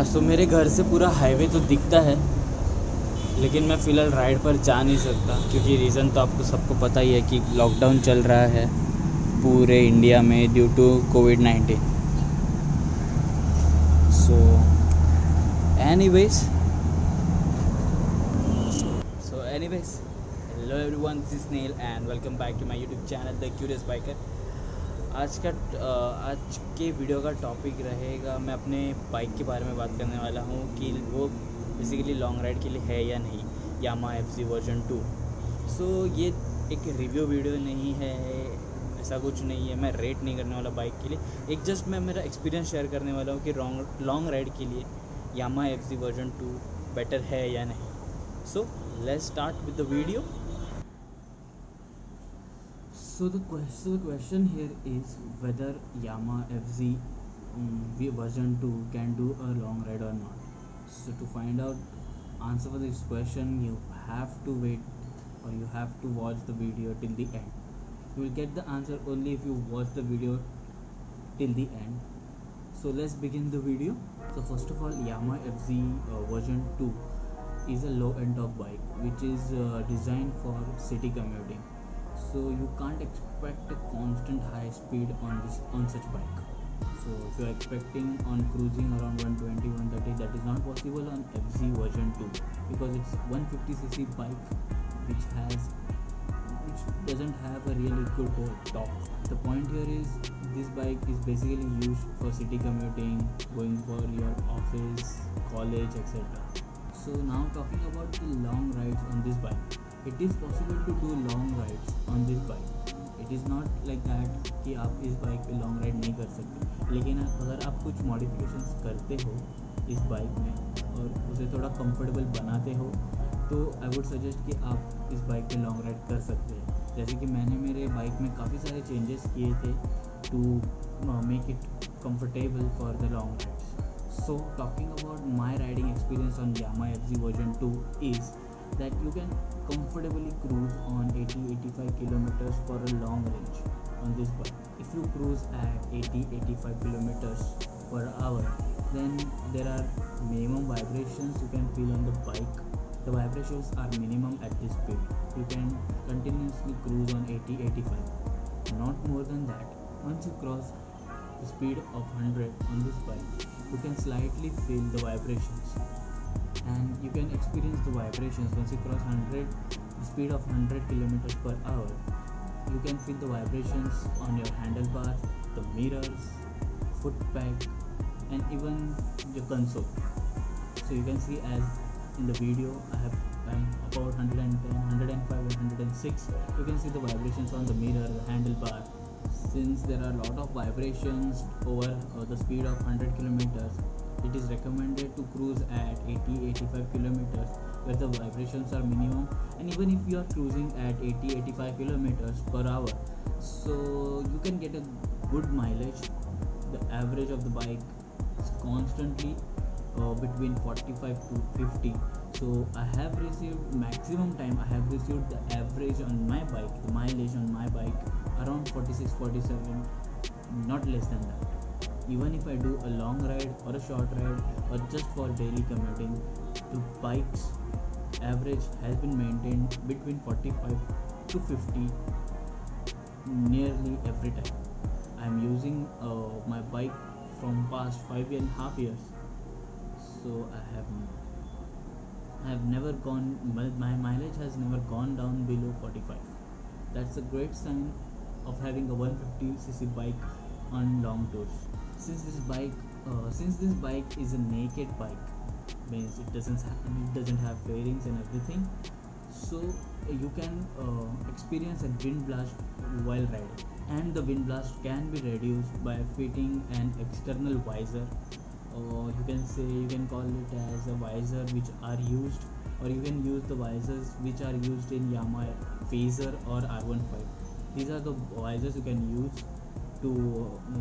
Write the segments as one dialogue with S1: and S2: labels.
S1: सो मेरे घर से पूरा हाईवे तो दिखता है, लेकिन मैं फ़िलहाल राइड पर जा नहीं सकता क्योंकि रीज़न तो आपको सबको पता ही है कि लॉकडाउन चल रहा है पूरे इंडिया में ड्यू टू कोविड-19। So anyways hello everyone, this is Snell and welcome back to my YouTube channel the Curious Biker. आज के वीडियो का टॉपिक रहेगा, मैं अपने बाइक के बारे में बात करने वाला हूँ कि वो बेसिकली लॉन्ग राइड के लिए है या नहीं, यामा FZ वर्जन 2। सो ये एक रिव्यू वीडियो नहीं है, ऐसा कुछ नहीं है, मैं रेट नहीं करने वाला बाइक के लिए, एक जस्ट मैं मेरा एक्सपीरियंस शेयर करने वाला हूँ कि लॉन्ग राइड के लिए यामा FZ वर्जन 2 बेटर है या नहीं। So let's start with the video. So the question here is whether Yamaha FZ version 2 can do a long ride or not. So to find out answer for this question, you have to wait or you have to watch the video till the end. You will get the answer only if you watch the video till the end. So let's begin the video. So first of all, Yamaha FZ version 2 is a low-end top bike which is designed for city commuting. So you can't expect a constant high speed on such bike. So if you are expecting on cruising around 120 130, that is not possible on FZ version 2 because it's 150cc bike which doesn't have a really good torque. The point here is this bike is basically used for city commuting, going for your office, college, etc. So now talking about the long rides on this bike, it is possible to do long rides on this bike. It is not like that कि आप इस bike पे long ride नहीं कर सकते, लेकिन अगर आप कुछ मॉडिफिकेशंस करते हो इस बाइक में और उसे थोड़ा कंफर्टेबल बनाते हो तो आई वुड सजेस्ट कि आप इस बाइक पे लॉन्ग राइड कर सकते हैं। जैसे कि मैंने मेरे बाइक में काफ़ी सारे चेंजेस किए थे to make it comfortable for the long rides. So talking about my riding experience on Yamaha FZ version 2 is that you can comfortably cruise on 80-85 kilometers for a long range on this bike. If you cruise at 80-85 kilometers per hour, then there are minimum vibrations you can feel on the bike. The vibrations are minimum at this speed. You can continuously cruise on 80-85, not more than that. Once you cross the speed of 100 on this bike, you can slightly feel the vibrations. And you can experience the vibrations once you cross 100, the speed of 100 kilometers per hour. You can feel the vibrations on your handlebar, the mirrors, foot peg, and even your console. So you can see, as in the video I'm about 110, 105 and 106. You can see the vibrations on the mirror, the handlebar. Since there are a lot of vibrations over the speed of 100 kilometers, it is recommended to cruise at 80-85 kilometers where the vibrations are minimum. And even if you are cruising at 80-85 kilometers per hour, so you can get a good mileage. The average of the bike is constantly between 45 to 50. So I have received maximum time, I have received the average on my bike, the mileage on my bike around 46-47, not less than that. Even if I do a long ride or a short ride or just for daily commuting, the bike's average has been maintained between 45 to 50 nearly every time. I am using my bike from past 5.5 years, so I have never gone, my mileage has never gone down below 45. That's a great sign of having a 150cc bike on long tours. Since this bike is a naked bike, means it doesn't have fairings and everything, so you can experience a wind blast while riding, and the wind blast can be reduced by fitting an external visor, or you can call it as a visor which are used, or you can use the visors which are used in Yamaha Phaser or R15. These are the visors you can use to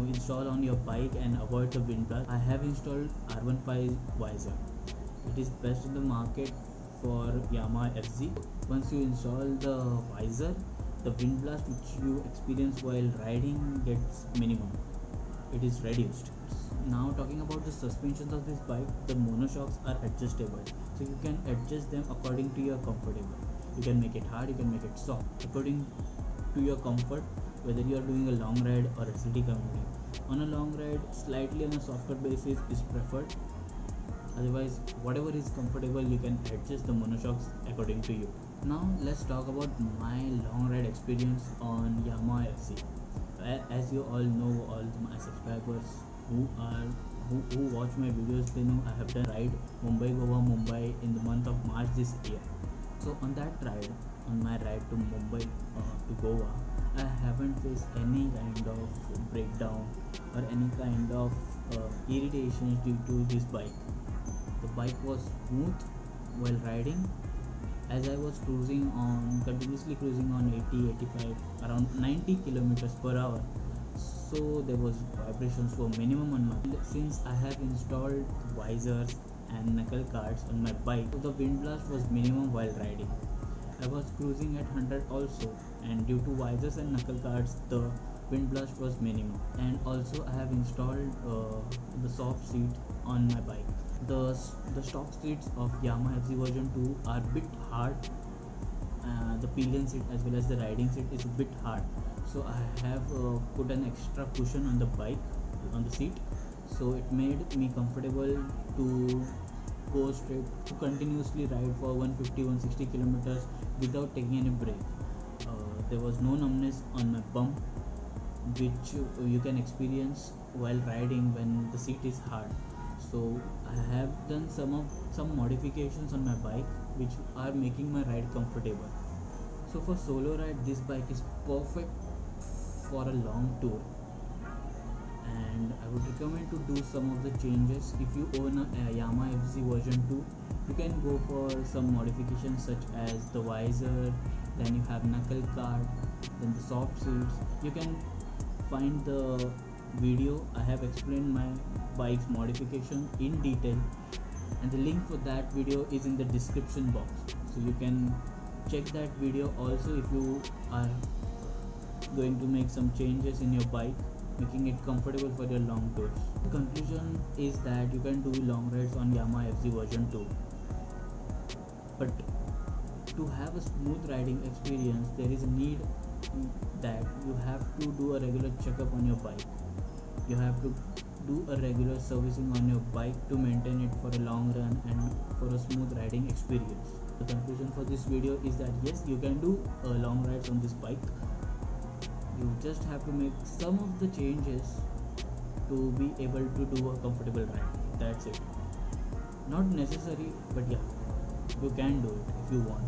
S1: install on your bike and avoid the wind blast. I have installed R15 visor. It is best in the market for Yamaha FZ. Once you install the visor, the wind blast which you experience while riding gets minimum. It is reduced. now talking about the suspensions of this bike, the monoshocks are adjustable, so you can adjust them according to your comfortable. You can make it hard, you can make it soft according to your comfort, whether you are doing a long ride or a city commuting. On a long ride, slightly on a softer basis is preferred. Otherwise, whatever is comfortable, you can adjust the monoshocks according to you. Now let's talk about my long ride experience on Yamaha FC. As you all know, all my subscribers who watch my videos, they know I have done ride Mumbai Goa Mumbai in the month of March this year. So on that ride, on my ride to Mumbai to Goa, I haven't faced any kind of breakdown or any kind of irritations due to this bike. The bike was smooth while riding, as I was continuously cruising on 80, 85, around 90 kilometers per hour. So there was vibrations for minimum on my. Since I have installed visors and knuckle guards on my bike, so the wind blast was minimum while riding. I was cruising at 100 also, and due to visors and knuckle guards, the wind blast was minimum. And also I have installed the soft seat on my bike. The stock seats of Yamaha FC version 2 are bit hard. The pillion seat as well as the riding seat is a bit hard, so I have put an extra cushion on the bike, on the seat, so it made me comfortable to go straight, to continuously ride for 150-160 kilometers without taking any break. There was no numbness on my bum, which you can experience while riding when the seat is hard. So I have done some modifications on my bike which are making my ride comfortable. So for solo ride, this bike is perfect for a long tour, and I would recommend to do some of the changes. If you own a Yamaha FC version 2, you can go for some modifications such as the visor, then you have knuckle guard, then the soft seats. You can find the video. I have explained my bike's modification in detail, and the link for that video is in the description box, so you can check that video also if you are going to make some changes in your bike, making it comfortable for your long tours. The conclusion is that you can do long rides on Yamaha FC version 2, but to have a smooth riding experience, there is a need that you have to do a regular checkup on your bike. You have to do a regular servicing on your bike to maintain it for a long run and for a smooth riding experience. The conclusion for this video is that yes, you can do long rides on this bike. You just have to make some of the changes to be able to do a comfortable ride. That's it. Not necessary, but yeah, you can do it if you want.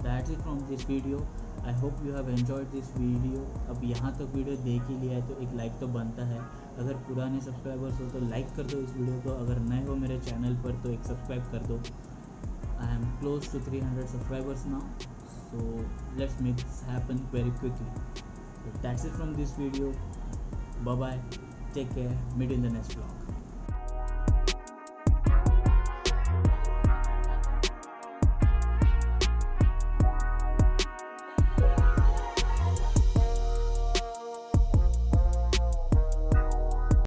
S1: That's it from this video. I hope you have enjoyed this video. अब यहाँ तक video देख ही लिया है तो एक like तो बनता है. अगर पुराने सब्सक्राइबर्स हो तो लाइक कर दो इस वीडियो को. अगर नए हो मेरे चैनल पर तो एक सब्सक्राइब कर दो. I am close to 300 subscribers now, so let's make this happen very quickly. So that's it from this video. Bye bye, take care, meet in the next vlog.